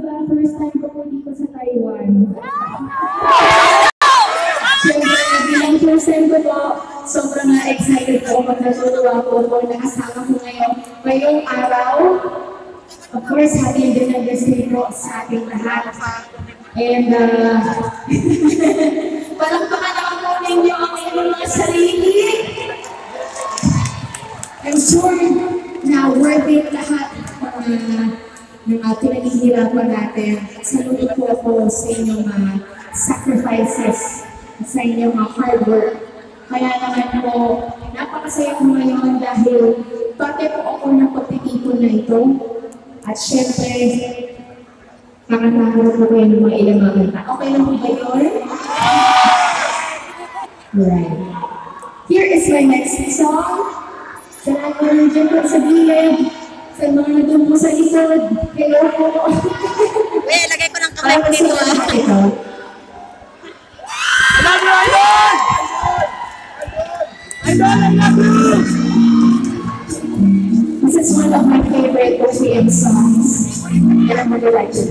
ba, first time ko po dito sa Taiwan. Siyempre, bilang first time ko po, sobrang excited po ako, natutuwa po ako, nakasama ko ngayong araw. Of course, happy din ang birthday po sa ating lahat. And, palangpakan naman po ninyo ang inyong mga sarili. I'm sure na worth it lahat ng pinaghihirapan natin. Saludo po ako sa inyong mga sacrifices, sa inyong mga hard work. Kaya naman po, napakasaya ko ngayon dahil pati po ako ng pagtitipon na ito. At syempre, kakataharap ko kayo ng mga ilang mga kanta. Okay lang po ba yun? Alright. Here is my next song. Sa lahat po ng dyan po sa gilid, sa mga nandun po sa likod, hello po. Wait, lagay ko ng kamay mo dito. I love you, Idol! Idol, I love you! This is one of my favorite OPM songs, and I'm really like it.